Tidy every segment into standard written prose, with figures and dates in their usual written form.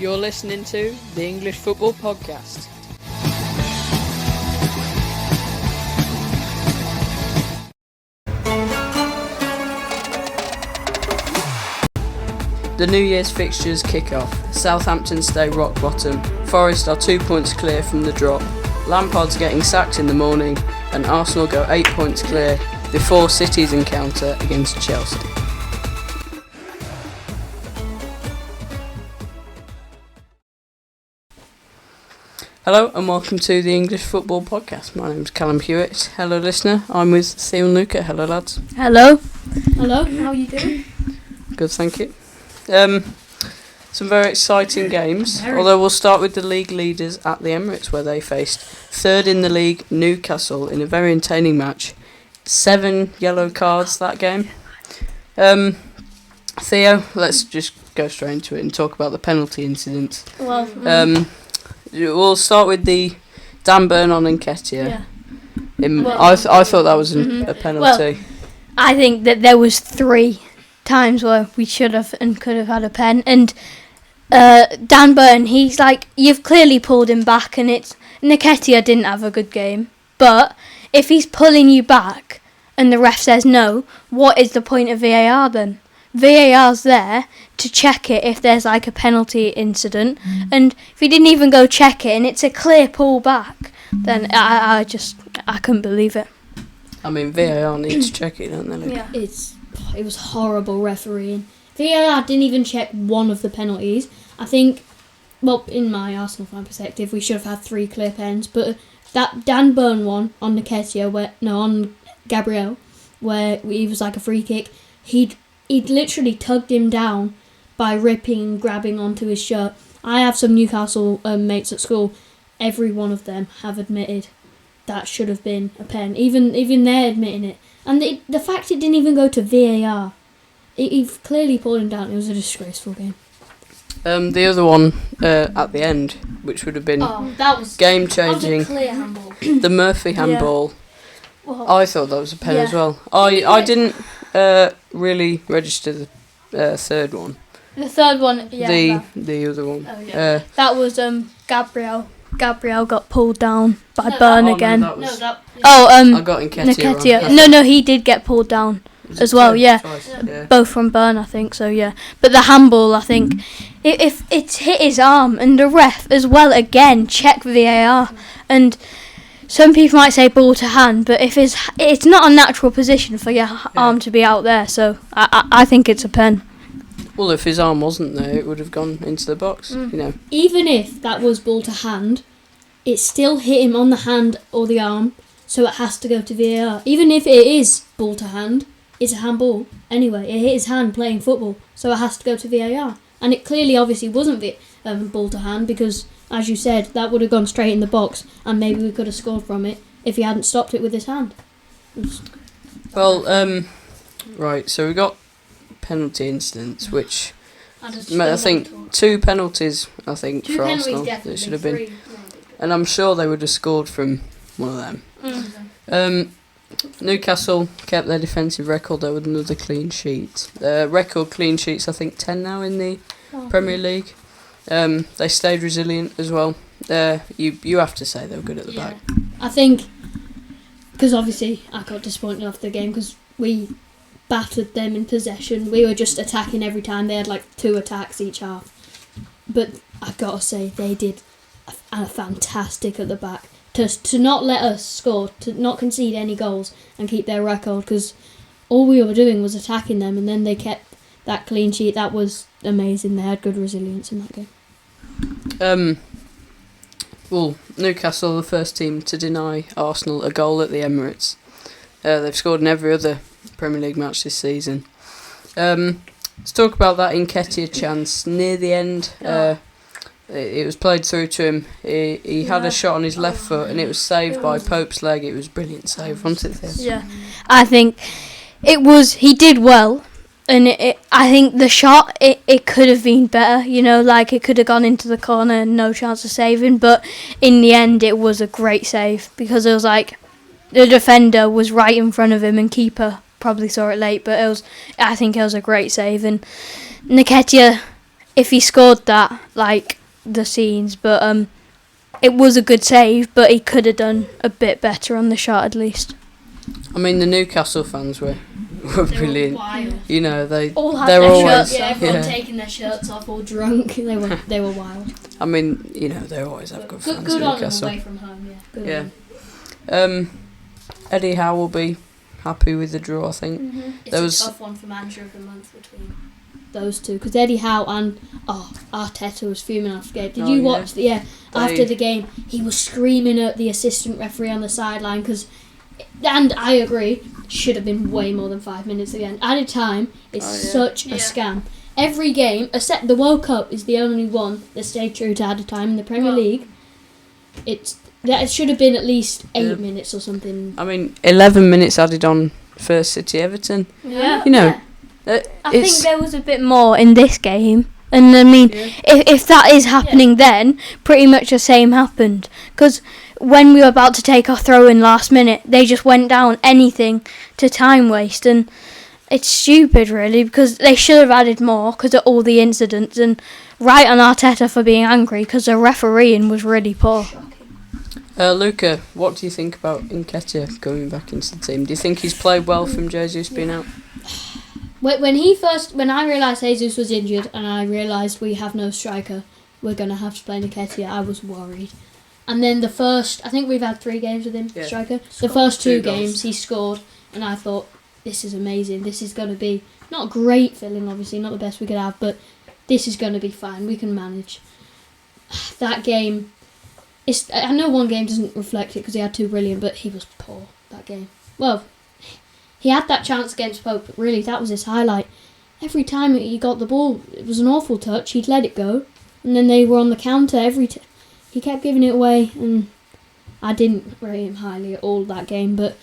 You're listening to the English Football Podcast. The New Year's fixtures kick off. Southampton stay rock bottom. Forest are 2 points clear from the drop. Lampard's getting sacked in the morning, and Arsenal go 8 points clear before City's encounter against Chelsea. Hello and welcome to the English Football Podcast. My name's Callum Hewitt. Hello listener, I'm with Theo and Luca. Hello lads. Hello. Hello, how are you doing? Good, thank you. Some very exciting games, although we'll start with the league leaders at the Emirates, where they faced third in the league Newcastle in a very entertaining match. 7 yellow cards that game. Theo, let's just go straight into it and talk about the penalty incident. We'll start with the Dan Burn on Nketiah. I thought that was a penalty. Well, I think that there was 3 times where we should have and could have had a pen. And Dan Burn, he's like, you've clearly pulled him back, and Nketiah didn't have a good game. But if he's pulling you back and the ref says no, what is the point of VAR then? VAR's there to check it if there's like a penalty incident, and if he didn't even go check it and it's a clear pull back, then I couldn't believe it. I mean, VAR needs to check it, don't they? Yeah. It was horrible refereeing. VAR didn't even check one of the penalties. I think, well, in my Arsenal fan perspective, we should have had 3 clear pens, but that Dan Burn one on Nketiah, on Gabriel, where he was like a free kick, he'd literally tugged him down by ripping and grabbing onto his shirt. I have some Newcastle mates at school. Every one of them have admitted that should have been a pen. Even they're admitting it. And the fact it didn't even go to VAR, he clearly pulled him down. It was a disgraceful game. The other one at the end, which would have been game-changing, Clear handball. the Murphy handball. Well, I thought that was a pen as well. I didn't really register the third one. The third one, the other one. Oh, yeah. That was Gabriel. Gabriel got pulled down by Burn again. I got Nketiah. No, he did get pulled down as well. Yeah. Both from Burn, I think. So yeah, but the handball, I think, if it's hit his arm, and the ref as well again check VAR, and some people might say ball to hand, but if it's not a natural position for your arm to be out there, so I think it's a pen. Well, if his arm wasn't there, it would have gone into the box, you know. Even if that was ball to hand, it still hit him on the hand or the arm, so it has to go to VAR. Even if it is ball to hand, it's a handball. Anyway, it hit his hand playing football, so it has to go to VAR. And it clearly, obviously, wasn't ball to hand, because, as you said, that would have gone straight in the box, and maybe we could have scored from it if he hadn't stopped it with his hand. Well, right, so we got penalty incidents, which I think 2 penalties, I think, for Arsenal. It should have been. And I'm sure they would have scored from one of them. Newcastle kept their defensive record though with another clean sheet. Record clean sheets, I think 10 now in the Premier League. They stayed resilient as well. You have to say they were good at the back. I think, because obviously I got disappointed after the game because we battered them in possession. We were just attacking every time. They had like 2 attacks each half. But I gotta say, they did a fantastic at the back. To not let us score, to not concede any goals and keep their record, because all we were doing was attacking them, and then they kept that clean sheet. That was amazing. They had good resilience in that game. Well, Newcastle are the first team to deny Arsenal a goal at the Emirates. They've scored in every other Premier League match this season. Let's talk about that Nketiah chance near the end. It was played through to him. He had a shot on his left foot, and it was saved by Pope's leg. It was a brilliant save, wasn't it? Yeah, I think it was. He did well, and I think the shot it could have been better. You know, like it could have gone into the corner and no chance of saving. But in the end, it was a great save because it was like the defender was right in front of him, and keeper probably saw it late. But I think it was a great save, and Nketiah. if he scored that, like the scenes, but it was a good save, but he could have done a bit better on the shot at least. I mean, the Newcastle fans were brilliant. Wild. You know, they're All had their always shirts Yeah, everyone taking their shirts off, all drunk. They were wild. I mean, you know, they always have good fans. Good on them Newcastle. away from home. Yeah. Good Yeah. on them. Eddie Howe will be happy with the draw, I think. Mm-hmm. It's There a was- tough one for manager of the month between those two, because Eddie Howe and Arteta was fuming after the game. Did you watch? After the game, he was screaming at the assistant referee on the sideline and I agree, should have been way more than 5 minutes again. Added time is such a scam. Every game, except the World Cup, is the only one that stayed true to added time. In the Premier League, it should have been at least 8 minutes or something. I mean, 11 minutes added on for City Everton. Yeah. You know, I think there was a bit more in this game. And I mean, if that is happening then, pretty much the same happened. Because when we were about to take our throw in last minute, they just went down anything to time waste. And it's stupid, really, because they should have added more because of all the incidents. And right on Arteta for being angry because the refereeing was really poor. Luca, what do you think about Nketiah coming back into the team? Do you think he's played well from Jesus being out? When I realised Jesus was injured and I realised we have no striker, we're going to have to play Nketiah, I was worried. And then I think we've had 3 games with him, striker. The first 2 games he scored, and I thought, this is amazing. This is going to be not great filling, obviously, not the best we could have, but this is going to be fine. We can manage. That game, I know one game doesn't reflect it because he had 2 brilliant, but he was poor that game. Well, he had that chance against Pope, but really that was his highlight. Every time he got the ball, it was an awful touch. He'd let it go, and then they were on the counter he kept giving it away, and I didn't rate him highly at all that game, but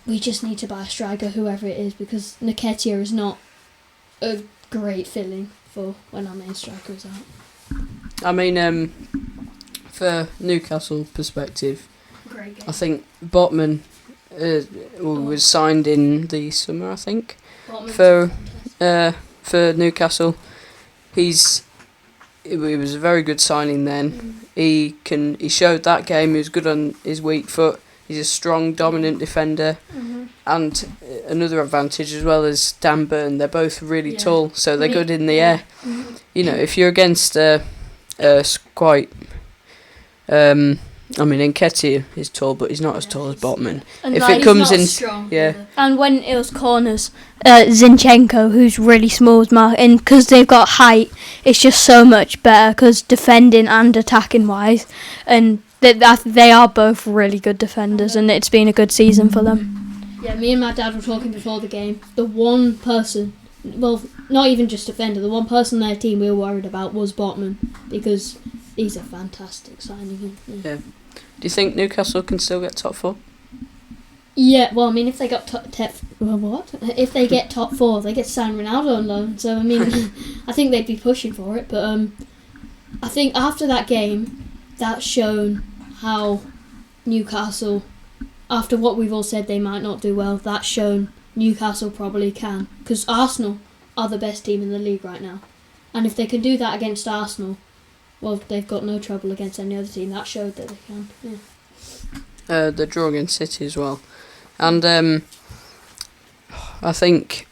we just need to buy a striker, whoever it is, because Nketiah is not a great filling for when our main striker is out. I mean, for Newcastle perspective, Great game. I think Botman was signed in the summer, I think, for Newcastle. It was a very good signing then. He showed that game he was good on his weak foot. He's a strong, dominant defender, and another advantage as well as Dan Burn. They're both really tall, so they're good in the air. You know, if you're against quite. I mean, Nketiah is tall, but he's not as tall as Botman. And if like, it comes in, strong, and when it was corners, Zinchenko, who's really small, and because they've got height, it's just so much better because defending and attacking wise, and they are both really good defenders, and it's been a good season for them. Yeah, me and my dad were talking before the game. The one person, well, not even just defender, the one person on their team we were worried about was Botman, because he's a fantastic signing. Yeah. Do you think Newcastle can still get top 4? Yeah, well, I mean, if they got if they get top 4, they get to sign Ronaldo on loan. So I mean, I think they'd be pushing for it. But I think after that game, that's shown how Newcastle, after what we've all said they might not do well, that's shown Newcastle probably can, because Arsenal are the best team in the league right now, and if they can do that against Arsenal, well, they've got no trouble against any other team. That showed that they can. Yeah. The draw against City as well, and I think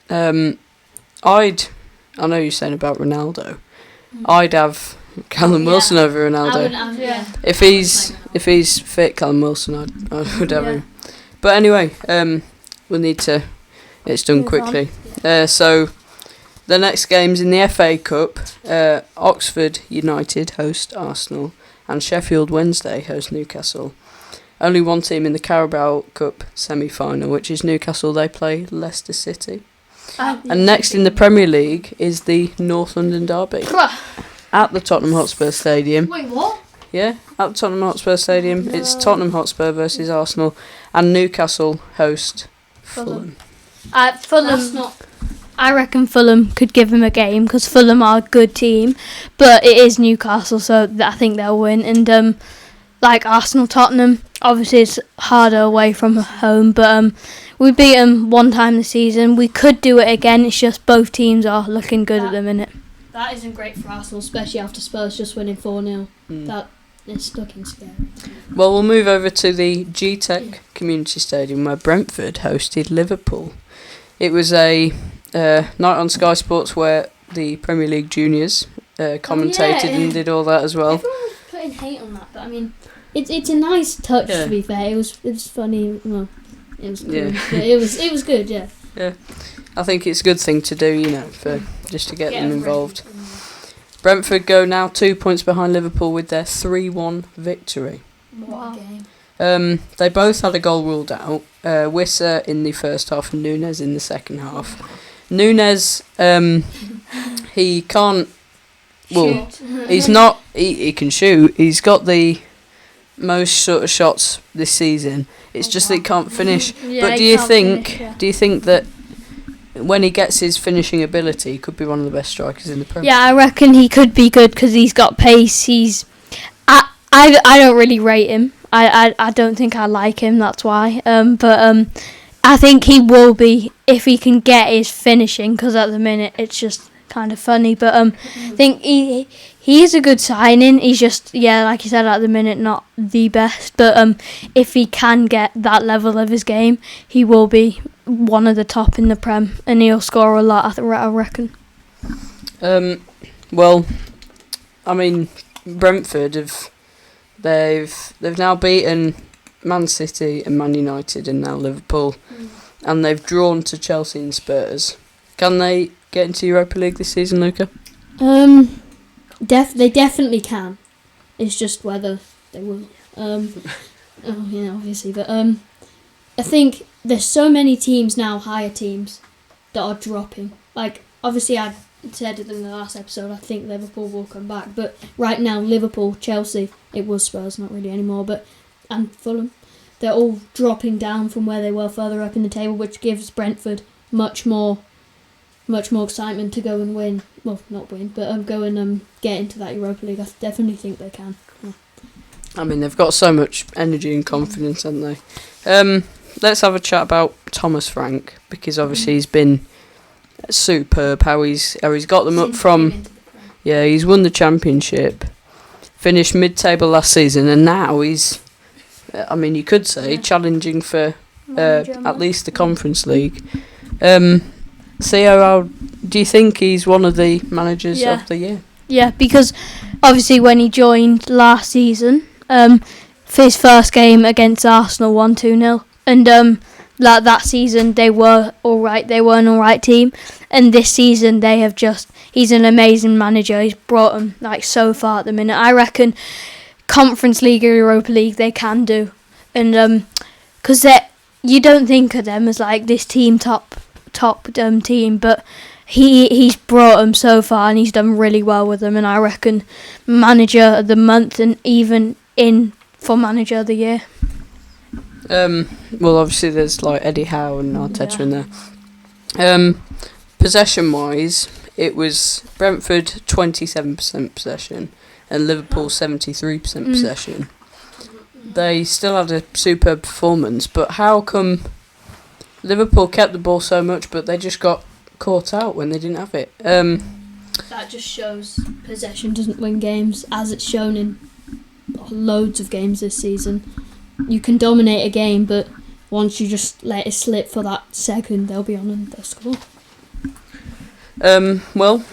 I know you're saying about Ronaldo. I'd have Callum Wilson over Ronaldo. If he's fit, Callum Wilson, I would have him. But anyway, we'll need to. It's done quickly. So. The next games in the FA Cup, Oxford United host Arsenal and Sheffield Wednesday host Newcastle. Only one team in the Carabao Cup semi-final, which is Newcastle. They play Leicester City. And next in the Premier League is the North London Derby at the Tottenham Hotspur Stadium. Wait, what? Yeah, at the Tottenham Hotspur Stadium. No. It's Tottenham Hotspur versus Arsenal, and Newcastle host Fulham. Fulham. I reckon Fulham could give him a game because Fulham are a good team, but it is Newcastle, so I think they'll win. And like Arsenal, Tottenham, obviously it's harder away from home, but we beat them one time this season. We could do it again. It's just both teams are looking good at the minute. That isn't great for Arsenal, especially after Spurs just winning 4-0. That is looking scary. Well, we'll move over to the Gtech Community Stadium where Brentford hosted Liverpool. It was a night on Sky Sports where the Premier League juniors commentated and did all that as well. Everyone was putting hate on that, but I mean, it's a nice touch to be fair. It was funny. Well, it was cool, but it was good. Yeah. Yeah, I think it's a good thing to do, for just to get them involved. Brentford go now 2 points behind Liverpool with their 3-1 victory. What a game. They both had a goal ruled out. Wissa in the first half and Nunes in the second half. Nunes, he can't. Well, he's not. He can shoot. He's got the most sort of shots this season. It's just that he can't finish. But do you think that when he gets his finishing ability, he could be one of the best strikers in the Premier? Yeah, I reckon he could be good because he's got pace. I don't really rate him. I don't think I like him. That's why. But I think he will be if he can get his finishing. Because at the minute it's just kind of funny. But I think he is a good signing. He's just like you said, at the minute not the best. But if he can get that level of his game, he will be one of the top in the Prem, and he'll score a lot. I reckon. Well, I mean, Brentford they've now beaten Man City and Man United and now Liverpool, and they've drawn to Chelsea and Spurs. Can they get into Europa League this season, Luca? They definitely can. It's just whether they will. Obviously, but I think there's so many teams now, higher teams, that are dropping. Like, obviously I said it in the last episode, I think Liverpool will come back. But right now, Liverpool, Chelsea, it was Spurs, not really anymore, and Fulham, they're all dropping down from where they were further up in the table, which gives Brentford much more excitement to go and win. Well, not win, but go and get into that Europa League. I definitely think they can. Yeah. I mean, they've got so much energy and confidence, haven't they? Let's have a chat about Thomas Frank, because obviously he's been superb. How he's got them up from. Yeah, he's won the championship, finished mid-table last season, and now he's. I mean, you could say challenging for at least the Conference League. Theo, how do you think he's one of the managers of the year? Yeah, because obviously when he joined last season, for his first game against Arsenal, won 2-0. And that season they were alright. They were an alright team. And this season he's an amazing manager. He's brought them so far at the minute. I reckon Conference League or Europa League they can do. And because you don't think of them as this team top team, but he's brought them so far and he's done really well with them. And I reckon manager of the month and even in for manager of the year. Well, obviously there's Eddie Howe and Arteta in there. Possession wise, it was Brentford 27% possession and Liverpool 73% possession. They still had a superb performance, but how come Liverpool kept the ball so much but they just got caught out when they didn't have it? That just shows possession doesn't win games, as it's shown in loads of games this season. You can dominate a game, but once you just let it slip for that second, they'll be on and they'll score. Well,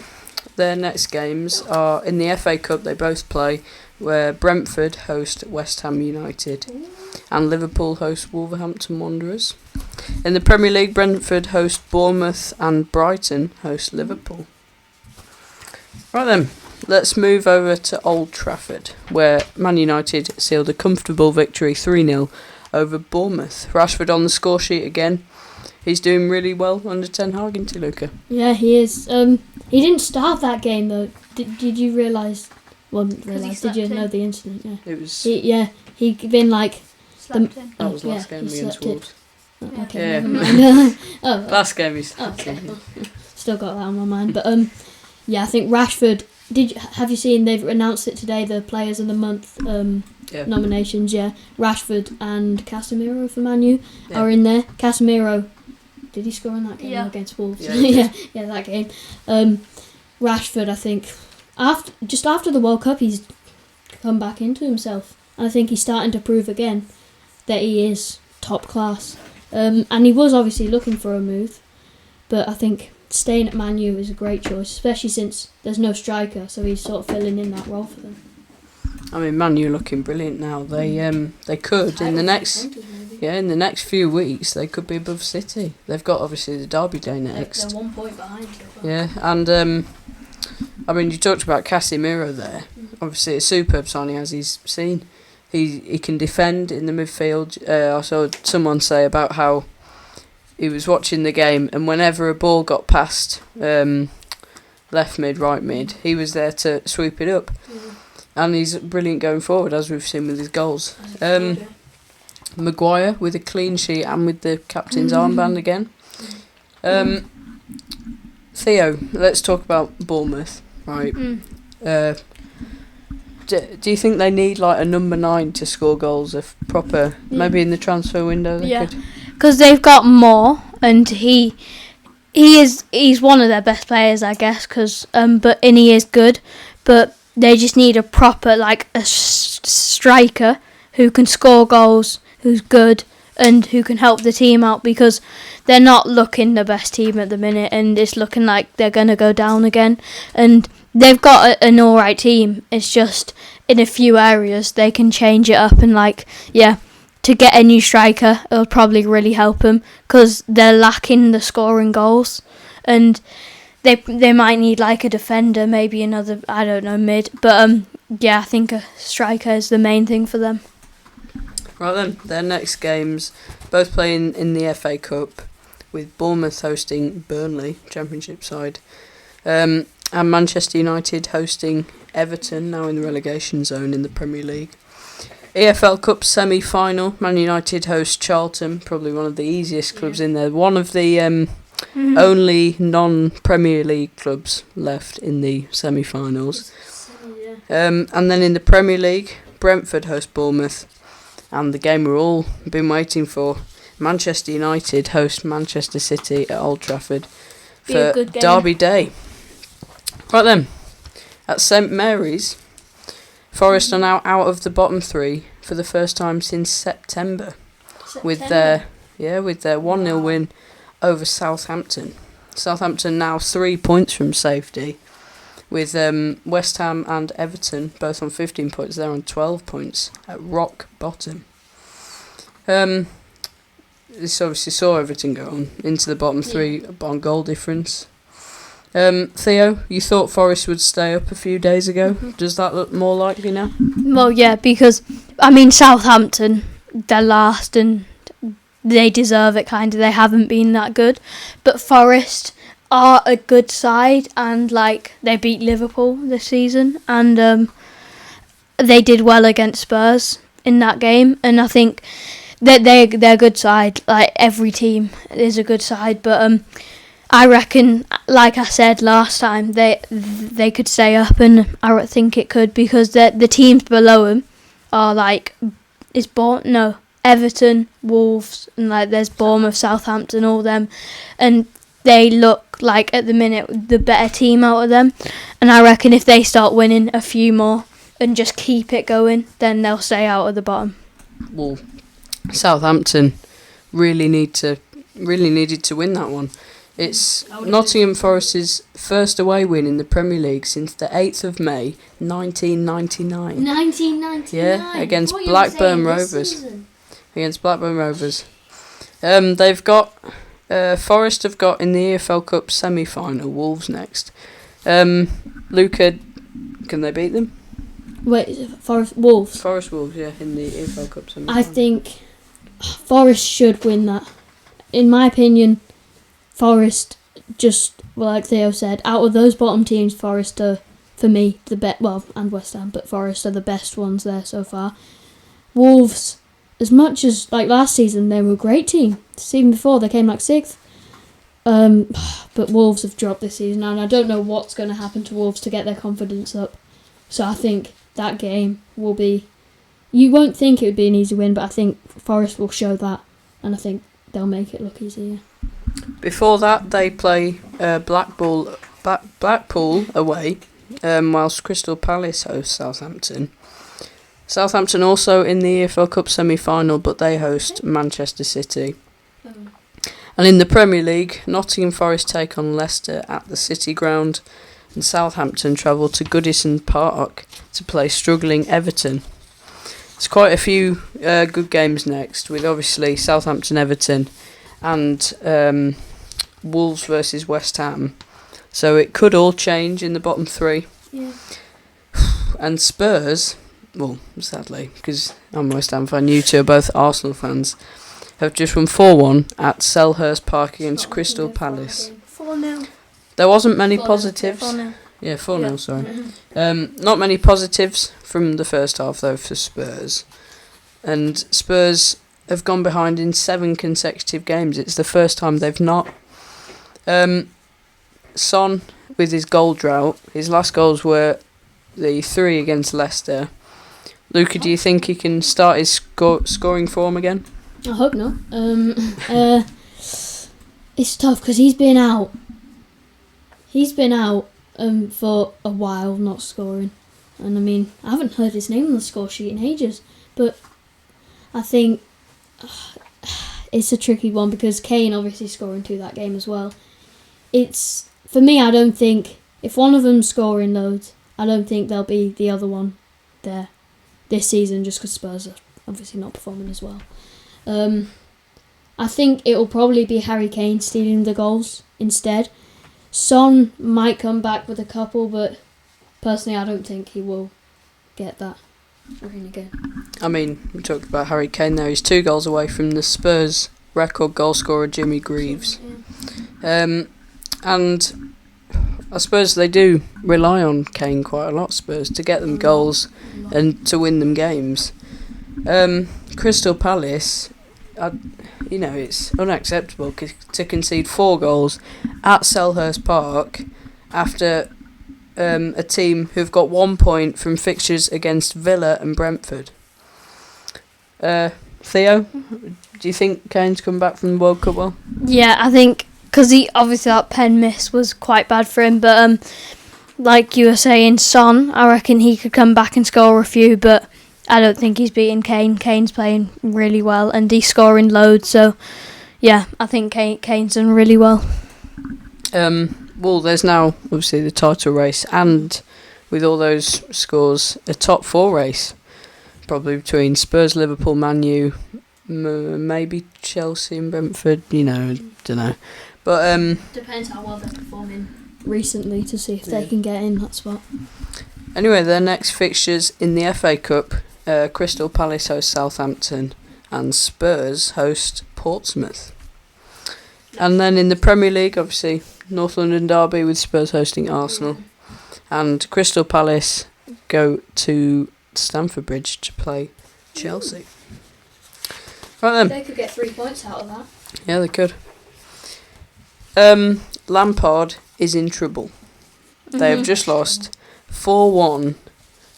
their next games are in the FA Cup. They both play, where Brentford host West Ham United and Liverpool host Wolverhampton Wanderers. In the Premier League, Brentford host Bournemouth and Brighton host Liverpool. Right then, let's move over to Old Trafford, where Man United sealed a comfortable victory 3-0 over Bournemouth. Rashford on the score sheet again. He's doing really well under Ten Hag, isn't he, Luca? Yeah, he is. He didn't start that game though. Did you realise? Well, did you know the incident? Yeah. It was. He'd been slept in. That was last game against Wolves. Okay. Yeah. Oh. Last game he's. Okay. Still got that on my mind, but I think Rashford. Have you seen they've announced it today? The Players of the Month nominations. Yeah, Rashford and Casemiro for Man U are in there. Casemiro, did he score in that game against Wolves? Yeah, that game. Rashford, I think, after the World Cup, he's come back into himself. I think he's starting to prove again that he is top class. And he was obviously looking for a move, but I think staying at Man U is a great choice, especially since there's no striker, so he's sort of filling in that role for them. I mean, Man U looking brilliant now. They could in the next few weeks they could be above City. They've got obviously the Derby day next. They're 1 point behind. Yeah, and I mean, you talked about Casemiro there. Obviously, a superb signing as he's seen. He can defend in the midfield. I saw someone say about how he was watching the game, and whenever a ball got past left mid, right mid, he was there to sweep it up. And he's brilliant going forward, as we've seen with his goals. Maguire with a clean sheet and with the captain's armband again. Theo, let's talk about Bournemouth, right? Do you think they need like a number 9 to score goals? If proper, maybe in the transfer window they could. Because they've got more, and he's one of their best players, I guess. But he is good, but they just need a proper a striker who can score goals, who's good, and who can help the team out, because they're not looking the best team at the minute, and it's looking like they're going to go down again. And they've got an alright team. It's just in a few areas they can change it up, and to get a new striker, it'll probably really help them, because they're lacking the scoring goals, and they might need a defender, maybe another, I don't know, mid. But I think a striker is the main thing for them. Right then, their next games, both playing in the FA Cup, with Bournemouth hosting Burnley, Championship side, and Manchester United hosting Everton, now in the relegation zone in the Premier League. EFL Cup semi-final, Man United host Charlton, probably one of the easiest clubs in there. One of the only non-Premier League clubs left in the semi-finals. And then in the Premier League, Brentford host Bournemouth, and the game we're all been waiting for, Manchester United host Manchester City at Old Trafford for Derby Day. Right then, at St Mary's, Forest are now out of the bottom 3 for the first time since September. with their 1-0 win over Southampton. Southampton now 3 points from safety, with West Ham and Everton both on 15 points. They're on 12 points at rock bottom. This obviously saw Everton go on into the bottom 3 on goal difference. Theo, you thought Forest would stay up a few days ago. Mm-hmm. Does that look more likely now? Well, yeah, because, Southampton, they're last and they deserve it, kind of. They haven't been that good. But Forest are a good side, and, they beat Liverpool this season, and they did well against Spurs in that game, and I think that they're a good side. Every team is a good side, but I reckon, like I said last time, they could stay up, and I think it could, because the teams below them are Everton, Wolves, and there's Bournemouth, Southampton, all them, and they look at the minute the better team out of them, and I reckon if they start winning a few more and just keep it going, then they'll stay out of the bottom. Well, Southampton really needed to win that one. It's Nottingham Forest's first away win in the Premier League since the 8th of May 1999. 1999? Yeah, against Blackburn Rovers. Against Blackburn Rovers. They've got... Forest have got in the EFL Cup semi-final Wolves next. Luca, can they beat them? Wait, Forest Wolves? Forest Wolves, yeah, in the EFL Cup semi-final. I think Forest should win that. In my opinion, Forest, just like Theo said, out of those bottom teams, Forest are, for me, the best. Well, and West Ham, but Forest are the best ones there so far. Wolves, as much as last season, they were a great team. The season before, they came 6th. But Wolves have dropped this season, and I don't know what's going to happen to Wolves to get their confidence up. So I think that game will be You won't think it would be an easy win, but I think Forest will show that, and I think they'll make it look easier. Before that, they play Blackpool away, whilst Crystal Palace host Southampton. Southampton also in the EFL Cup semi-final, but they host Manchester City. And in the Premier League, Nottingham Forest take on Leicester at the City Ground, and Southampton travel to Goodison Park to play struggling Everton. There's quite a few good games next, with obviously Southampton-Everton and Wolves versus West Ham. So it could all change in the bottom three. Yeah. And Spurs, well, sadly, because I'm a West Ham fan, you two are both Arsenal fans, have just won 4-1 at Selhurst Park against Crystal Palace. 4-0. There wasn't many positives. 4-0. Yeah, 4-0, sorry. Not many positives from the first half, though, for Spurs. And Spurs have gone behind in 7 consecutive games. It's the first time they've not. Son, with his goal drought, his last goals were the 3 against Leicester. Luca, do you think he can start his scoring form again? I hope not. It's tough because he's been out. For a while, not scoring. And I mean, I haven't heard his name on the score sheet in ages. But I think it's a tricky one because Kane obviously scoring 2 that game as well. It's, for me, I don't think, if one of them's scoring loads, I don't think there'll be the other one there this season just because Spurs are obviously not performing as well. I think it'll probably be Harry Kane stealing the goals instead. Son might come back with a couple, but personally I don't think he will get that ring again. I mean, we talked about Harry Kane there. He's 2 goals away from the Spurs record goal scorer Jimmy Greaves. And I suppose they do rely on Kane quite a lot, Spurs, to get them goals and to win them games. Crystal Palace, it's unacceptable to concede 4 goals at Selhurst Park after a team who've got 1 point from fixtures against Villa and Brentford. Theo, do you think Kane's come back from the World Cup well? Yeah, I think, because obviously that pen miss was quite bad for him, but like you were saying, Son, I reckon he could come back and score a few, but I don't think he's beating Kane. Kane's playing really well and he's scoring loads, so yeah, I think Kane's done really well. Well, there's now obviously the title race, and with all those scores, a top 4 race, probably between Spurs, Liverpool, Man U, maybe Chelsea and Brentford. Don't know, but depends how well they're performing recently to see if they can get in that spot. Anyway, their next fixtures in the FA Cup: Crystal Palace host Southampton, and Spurs host Portsmouth. And then in the Premier League, obviously, North London derby with Spurs hosting Arsenal. And Crystal Palace go to Stamford Bridge to play Chelsea. Right then. They could get 3 points out of that. Yeah, they could. Lampard is in trouble. They have just lost 4-1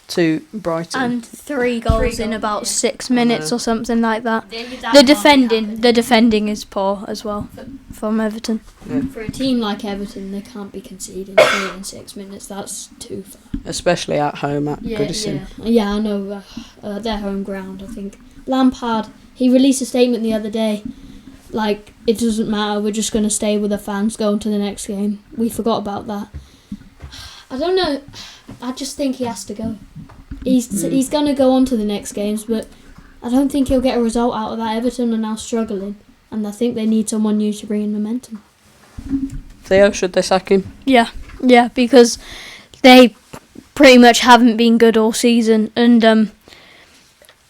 to Brighton. And 3 goals in about 6 minutes or something like that. The defending is poor as well from Everton. Yeah. For a team like Everton, they can't be conceding 3 in 6 minutes. That's too far. Especially at home at Goodison. Yeah, I know. Their home ground, I think. Lampard, he released a statement the other day. Like, it doesn't matter, we're just going to stay with the fans, go on to the next game. We forgot about that. I don't know. I just think he has to go. He's going to go on to the next games, but I don't think he'll get a result out of that. Everton are now struggling, and I think they need someone new to bring in momentum. Theo, should they sack him? Yeah, because they pretty much haven't been good all season, and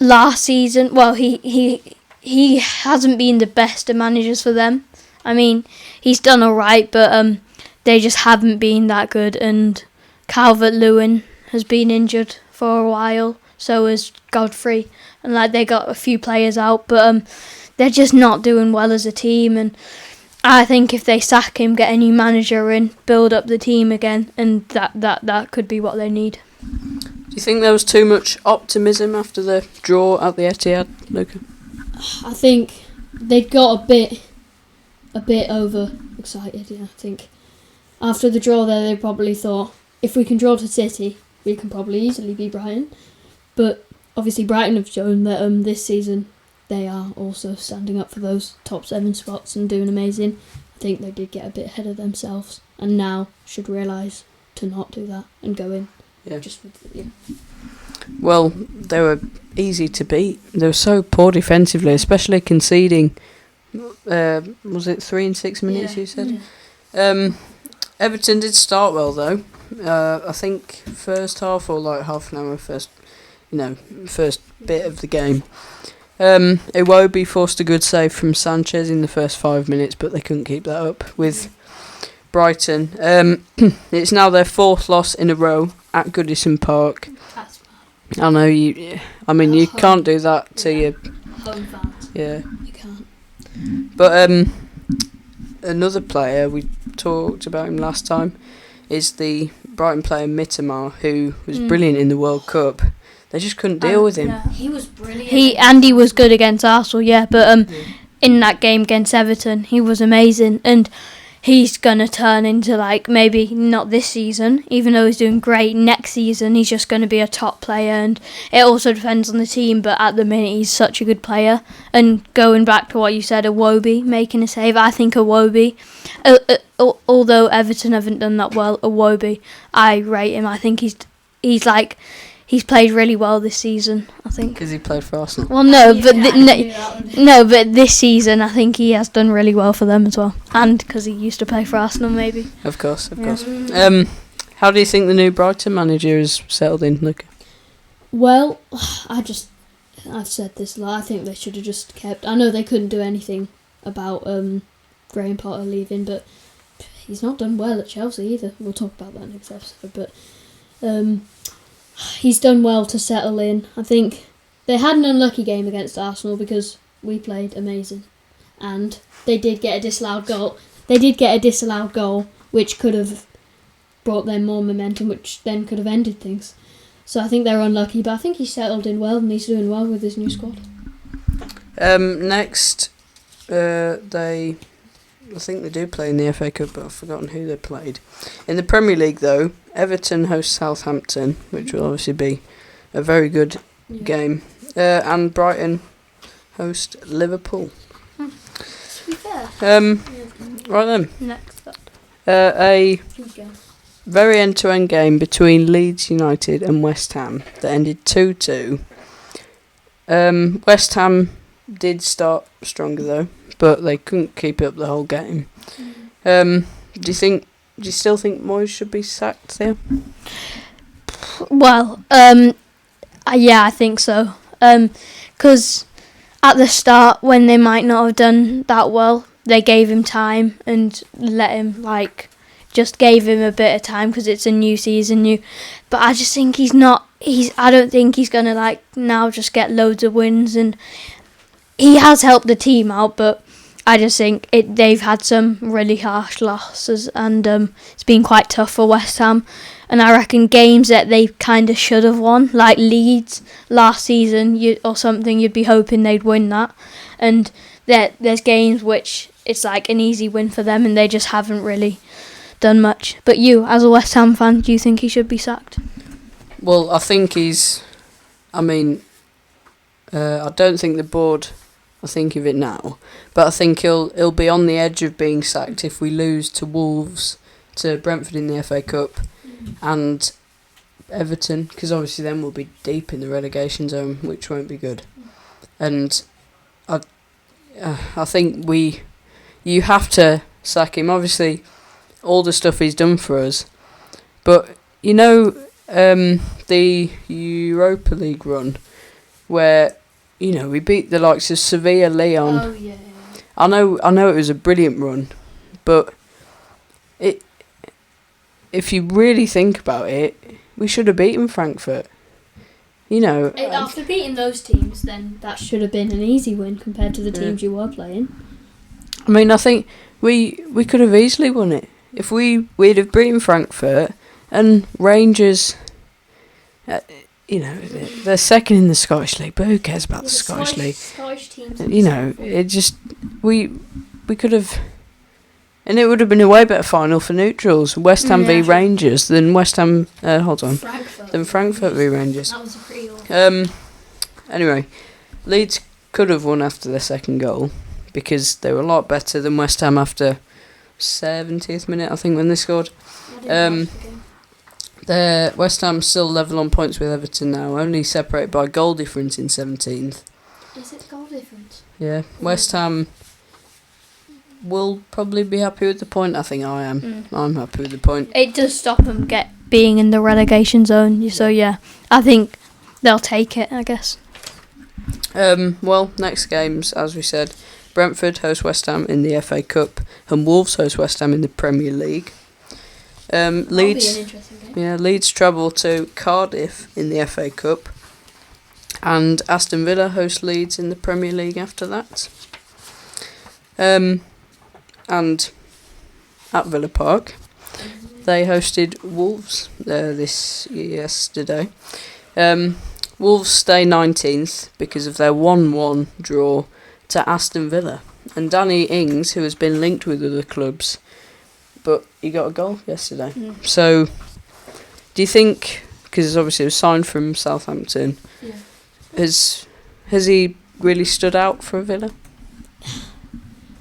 last season, well, he hasn't been the best of managers for them. I mean, he's done alright, but they just haven't been that good, and Calvert-Lewin has been injured for a while, so has Godfrey, and they got a few players out, but they're just not doing well as a team, and I think if they sack him, get a new manager in, build up the team again, and that could be what they need. Do you think there was too much optimism after the draw at the Etihad, Luca? I think they got a bit over excited. Yeah, I think after the draw there, they probably thought if we can draw to City, we can probably easily beat Brighton. But obviously, Brighton have shown that this season they are also standing up for those top 7 spots and doing amazing. I think they did get a bit ahead of themselves, and now should realise to not do that and go in. Yeah. Yeah. Well, they were easy to beat. They were so poor defensively, especially conceding. Was it 3 in 6 minutes? You said. Yeah. Everton did start well though. I think first half or like half an hour first bit of the game. Iwobi forced a good save from Sanchez in the first 5 minutes, but they couldn't keep that up with Brighton. It's now their 4th loss in a row at Goodison Park. That's bad. I know you. I mean, you can't do that to your home fans. Yeah, you can't. But another player we talked about him last time is the Brighton player Mittermar, who was brilliant in the World Cup. They just couldn't deal with him. Yeah, he was brilliant. He was good against Arsenal, yeah, but in that game against Everton, he was amazing, and he's gonna turn into like maybe not this season, even though he's doing great. Next season, he's just gonna be a top player, and it also depends on the team. But at the minute, he's such a good player. And going back to what you said, Iwobi making a save, I think Iwobi, although Everton haven't done that well, Iwobi, I rate him. I think he's played really well this season, I think. Because he played for Arsenal. Well, no, but this season I think he has done really well for them as well, and because he used to play for Arsenal, maybe. Of course. How do you think the new Brighton manager has settled in, Luca? Well, I've said this a lot. I think they should have just kept. I know they couldn't do anything about Graham Potter leaving, but he's not done well at Chelsea either. We'll talk about that next episode, but. He's done well to settle in. I think they had an unlucky game against Arsenal because we played amazing. And they did get a disallowed goal. Which could have brought them more momentum, which then could have ended things. So I think they're unlucky, but I think he's settled in well and he's doing well with his new squad. Next, I think they do play in the FA Cup, but I've forgotten who they played. In the Premier League, though, Everton host Southampton, which will obviously be a very good game. And Brighton host Liverpool. To be fair. Right then. Next up. A very end-to-end game between Leeds United and West Ham that ended 2-2. West Ham did start stronger, though, but they couldn't keep it up the whole game. Do you still think Moyes should be sacked there? Well, yeah, I think so. Because at the start, when they might not have done that well, they gave him time and let him, just gave him a bit of time because it's a new season, But I just think I don't think he's going to, now just get loads of wins. And he has helped the team out, but I just think they've had some really harsh losses, and it's been quite tough for West Ham. And I reckon games that they kind of should have won, like Leeds last season or something, you'd be hoping they'd win that. And there's games which it's like an easy win for them, and they just haven't really done much. But you, as a West Ham fan, do you think he should be sacked? Well, I think I don't think the board I think of it now, but I think he'll be on the edge of being sacked if we lose to Wolves, to Brentford in the FA Cup, and Everton, because obviously then we'll be deep in the relegation zone, which won't be good. And I think you have to sack him. Obviously, all the stuff he's done for us, but the Europa League run where we beat the likes of Sevilla, Lyon. Oh yeah. I know it was a brilliant run, but if you really think about it, we should have beaten Frankfurt. After beating those teams, then that should have been an easy win compared to the teams you were playing. I mean, I think we could have easily won it if we'd have beaten Frankfurt and Rangers. they're second in the Scottish League, but who cares about the Scottish League? Scottish teams it just we could have, and it would have been a way better final for neutrals. West Ham v Rangers than West Ham. Than Frankfurt v Rangers. That was a pretty awful. Anyway, Leeds could have won after their second goal because they were a lot better than West Ham after 70th minute, I think, when they scored. West Ham still level on points with Everton now, only separated by goal difference in 17th. Is it goal difference? Yeah, West Ham will probably be happy with the point. I think I am. I'm happy with the point. It does stop them being in the relegation zone, so yeah, I think they'll take it, I guess. Well, next games, as we said, Brentford host West Ham in the FA Cup, and Wolves host West Ham in the Premier League. Leeds, be an interesting game. Yeah, Leeds travel to Cardiff in the FA Cup, and Aston Villa host Leeds in the Premier League after that. And at Villa Park, they hosted Wolves yesterday. Wolves stay 19th because of their 1-1 draw to Aston Villa. And Danny Ings, who has been linked with other clubs, but he got a goal yesterday. So, do you think, because obviously he was signed from Southampton, has he really stood out for Villa?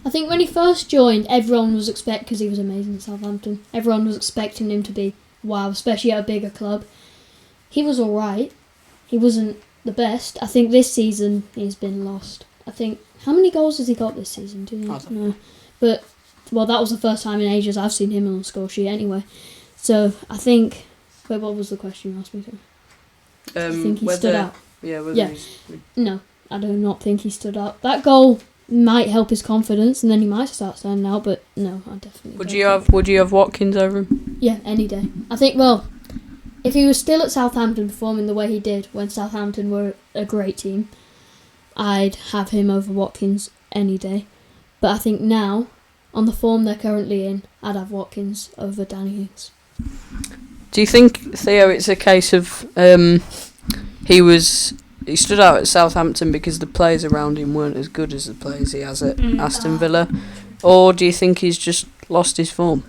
I think when he first joined, everyone was because he was amazing at Southampton. Everyone was expecting him to be wow, especially at a bigger club. He was alright. He wasn't the best. I think this season he's been lost. I think, how many goals has he got this season? Do you know? But, well, that was the first time in ages I've seen him on the score sheet anyway. So, I think, wait, what was the question you asked me to? Do you think he stood out? Yeah. No, I do not think he stood out. That goal might help his confidence, and then he might start standing out. But no, I definitely. Would you have Watkins over him? Yeah, any day. I think. Well, if he was still at Southampton performing the way he did when Southampton were a great team, I'd have him over Watkins any day. But I think now, on the form they're currently in, I'd have Watkins over Danny Ings. Do you think, Theo, it's a case of he stood out at Southampton because the players around him weren't as good as the players he has at Aston Villa? Or do you think he's just lost his form?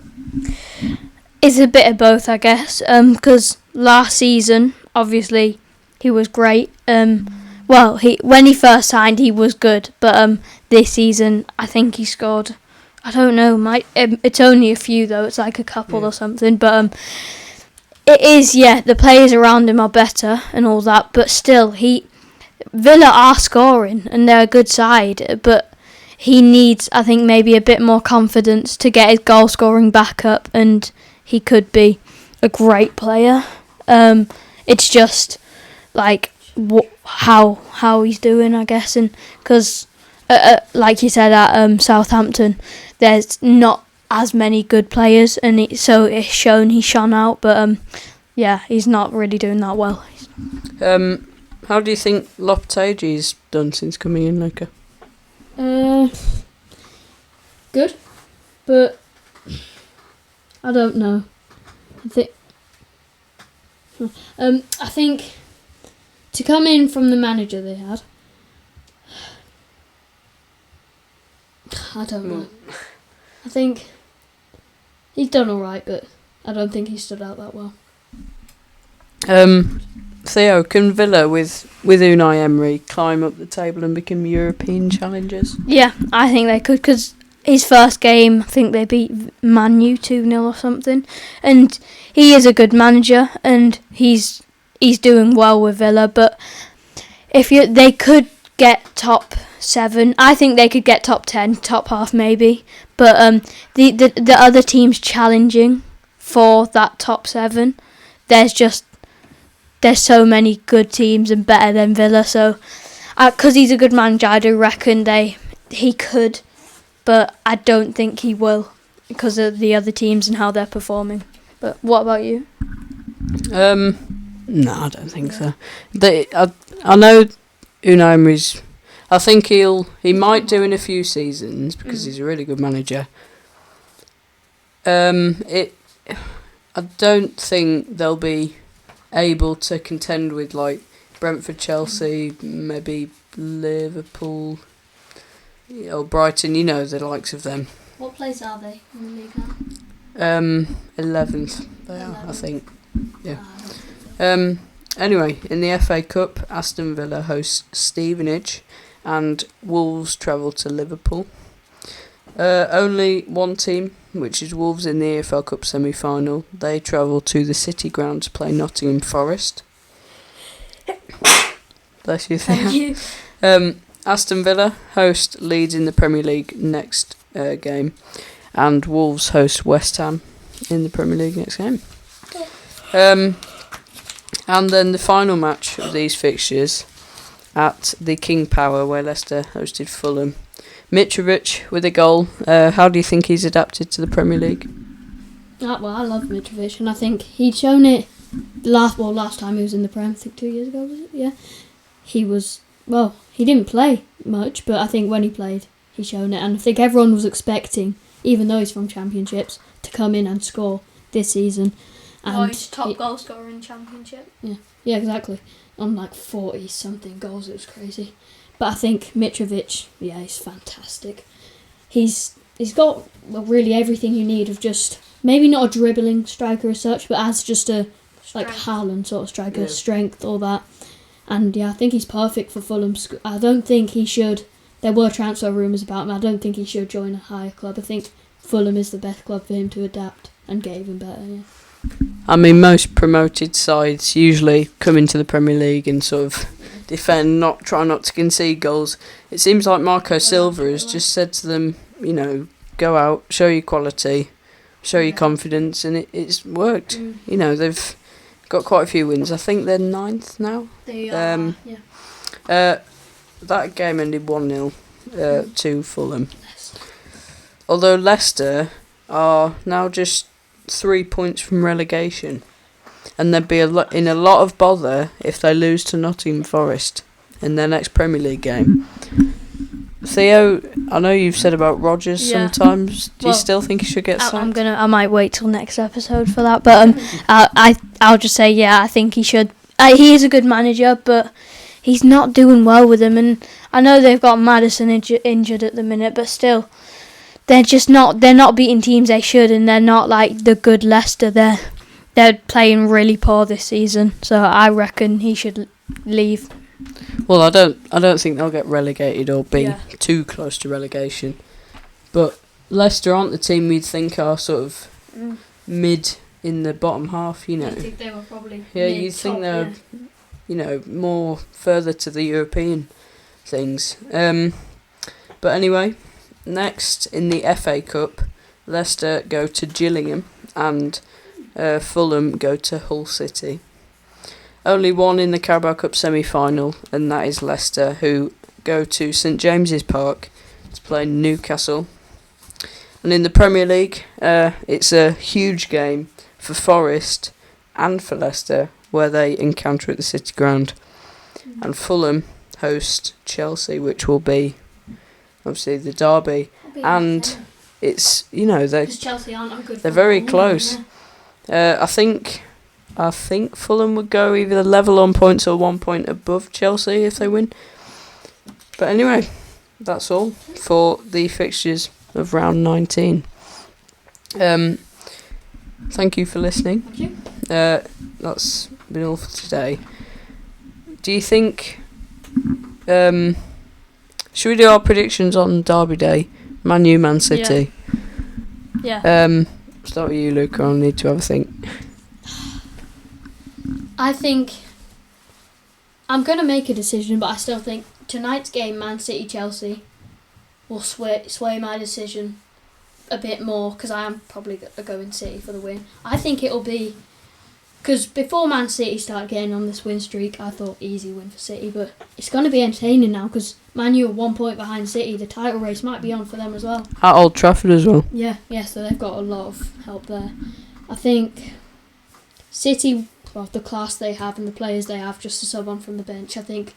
It's a bit of both, I guess. Because last season, obviously, he was great. When he first signed, he was good. But this season, I think he scored, I don't know, it's only a few though. It's like a couple or something. But it is, the players around him are better and all that. But still, Villa are scoring and they're a good side. But he needs, I think, maybe a bit more confidence to get his goal scoring back up. And he could be a great player. It's just like how he's doing, I guess, and because like you said at Southampton, there's not as many good players, and so it's shown he shone out. But he's not really doing that well. How do you think Lopetegui's done since coming in, Luca? Good, but I don't know. I think to come in from the manager they had, I don't know. I think he's done alright, but I don't think he stood out that well. Theo, can Villa with Unai Emery climb up the table and become European challengers? Yeah, I think they could, because his first game, I think they beat Man U 2-0 or something, and he is a good manager, and he's doing well with Villa. But they could get top 7. I think they could get top 10, top half maybe. But the other teams challenging for that top 7, there's so many good teams and better than Villa. So, because he's a good manager, I do reckon he could, but I don't think he will because of the other teams and how they're performing. But what about you? No, I don't think so. I know Unai Emery's. I think he might do in a few seasons because he's a really good manager. I don't think they'll be able to contend with like Brentford, Chelsea, maybe Liverpool, or Brighton. You know, the likes of them. What place are they in the league now? 11th. They are, I think. Yeah. Anyway, in the FA Cup, Aston Villa hosts Stevenage, and Wolves travel to Liverpool. Only one team, which is Wolves, in the EFL Cup semi-final. They travel to the City Ground to play Nottingham Forest. Bless you. Thank you. Aston Villa host Leeds in the Premier League next game, and Wolves host West Ham in the Premier League next game. And then the final match of these fixtures at the King Power, where Leicester hosted Fulham. Mitrovic with a goal. How do you think he's adapted to the Premier League? Well, I love Mitrovic, and I think he'd shown it last time he was in the Prem. I think 2 years ago, was it? Yeah. He didn't play much, but I think when he played, he shown it. And I think everyone was expecting, even though he's from Championships, to come in and score this season. And he's top goal scorer in Championship. Yeah, exactly. On like 40-something goals, it was crazy. But I think Mitrovic, he's fantastic. He's got really everything you need of just, maybe not a dribbling striker as such, but as just a like Haaland sort of striker, strength, all that. And I think he's perfect for Fulham. I don't think he should, there were transfer rumours about him, I don't think he should join a higher club. I think Fulham is the best club for him to adapt and get even better, I mean, most promoted sides usually come into the Premier League and sort of defend, try not to concede goals. It seems like Marco Silva has just said to them, go out, show your quality, show your confidence, and it's worked. They've got quite a few wins. I think they're 9th now. They are, that game ended 1-0 to Fulham. Although Leicester are now just 3 points from relegation, and they'd be in a lot of bother if they lose to Nottingham Forest in their next Premier League game. Theo, I know you've said about Rodgers sometimes. Do you still think he should get sacked? I might wait till next episode for that, but I'll just say I think he should. He is a good manager, but he's not doing well with them, and I know they've got Maddison injured at the minute, but still. They're not beating teams they should, and they're not like the good Leicester. They're playing really poor this season, so I reckon he should leave. Well, I don't think they'll get relegated or be too close to relegation. But Leicester aren't the team we'd think are sort of mid in the bottom half, I think they were probably you'd think they're more further to the European things. But anyway, next in the FA Cup, Leicester go to Gillingham and Fulham go to Hull City. Only one in the Carabao Cup semi-final, and that is Leicester, who go to St James's Park to play Newcastle. And in the Premier League, it's a huge game for Forest and for Leicester, where they encounter at the City Ground. And Fulham host Chelsea, which will be obviously the derby, and it's Chelsea aren't a good. They're very close. I think Fulham would go either level on points or 1 point above Chelsea if they win. But anyway, that's all for the fixtures of round 19. Thank you for listening. Thank you. That's been all for today. Do you think? Should we do our predictions on Derby Day? Man U, Man City. Yeah. Start with you, Luca. I'll need to have a think. I think I'm going to make a decision, but I still think tonight's game, Man City-Chelsea, will sway my decision a bit more, because I am probably going City for the win. I think it'll be... Because before Man City started getting on this win streak, I thought easy win for City, but it's going to be entertaining now, because Man U are 1 point behind City. The title race might be on for them as well. At Old Trafford as well. Yeah, so they've got a lot of help there. I think City, the class they have and the players they have just to sub on from the bench, I think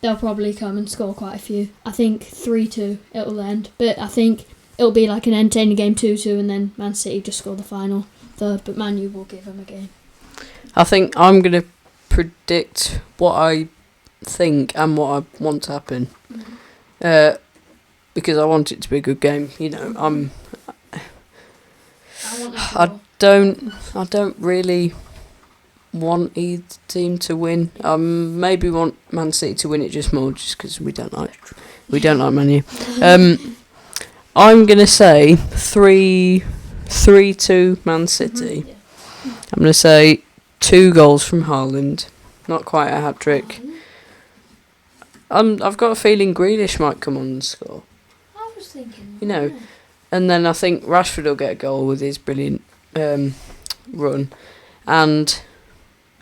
they'll probably come and score quite a few. I think 3-2 it'll end, but I think it'll be like an entertaining game 2-2, and then Man City just score the final third, but Man U will give them a game. I think I'm going to predict what I think and what I want to happen. Because I want it to be a good game. You know, I don't really want either team to win. Maybe want Man City to win it just because we don't like Man U. I'm gonna say 3-2 Man City. I'm gonna say 2 goals from Haaland. Not quite a hat trick. I've got a feeling Grealish might come on and score. I was thinking. You know, and then I think Rashford will get a goal with his brilliant run, and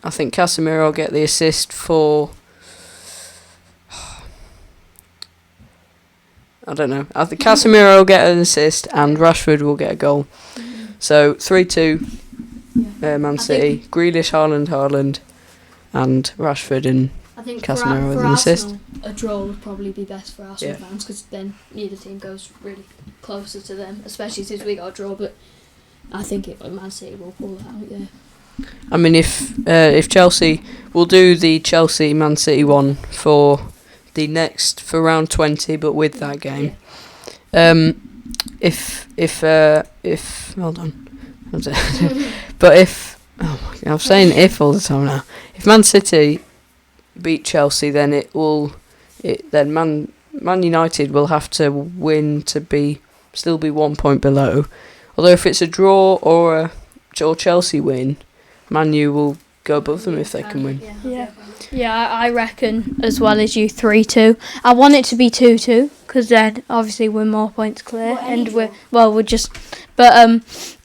I think Casemiro will get the assist for. I don't know. I think Casemiro will get an assist and Rashford will get a goal. So 3-2 Man City. Grealish, Haaland, and Rashford and Casemiro with an assist. A draw would probably be best for Arsenal fans because then neither team goes really closer to them, especially since we got a draw. But I think Man City will pull that out. Yeah. I mean, if Chelsea, we'll do the Chelsea Man City one for round 20, but with that game. If hold on, but if I'm saying if all the time now. If Man City beat Chelsea, then then Man United will have to win to still be 1 point below. Although if it's a draw or Chelsea win, Man U will go above them if they can win. Yeah, I reckon as well as you 3-2. I want it to be 2-2 because then obviously we're more points clear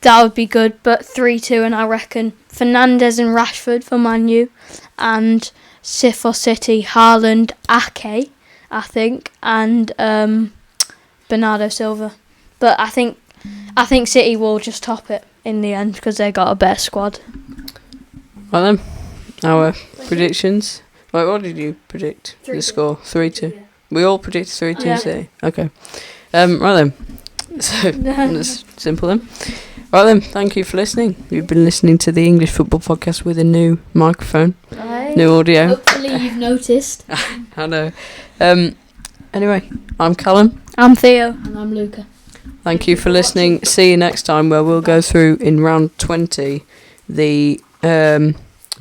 that would be good. But 3-2, and I reckon Fernandes and Rashford for Man U, and for City Haaland, Ake, I think, and Bernardo Silva. But I think City will just top it in the end because they got a better squad. Well then, our predictions. Wait, what did you predict? 3-2. The score 3-2. Yeah. We all predicted 3-2 City. Okay. Right then. So that's simple then. Right then. Thank you for listening. You've been listening to the English Football Podcast with a new microphone, new audio. Hopefully you've noticed. I know. Anyway, I'm Callum. I'm Theo. And I'm Luca. Thank you for listening. Watching. See you next time, where we'll go through in round 20 the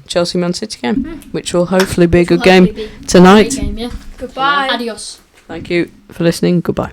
Chelsea Man City game, which will hopefully be a good game tonight. Game, yeah. Goodbye. Adios. Thank you for listening. Goodbye.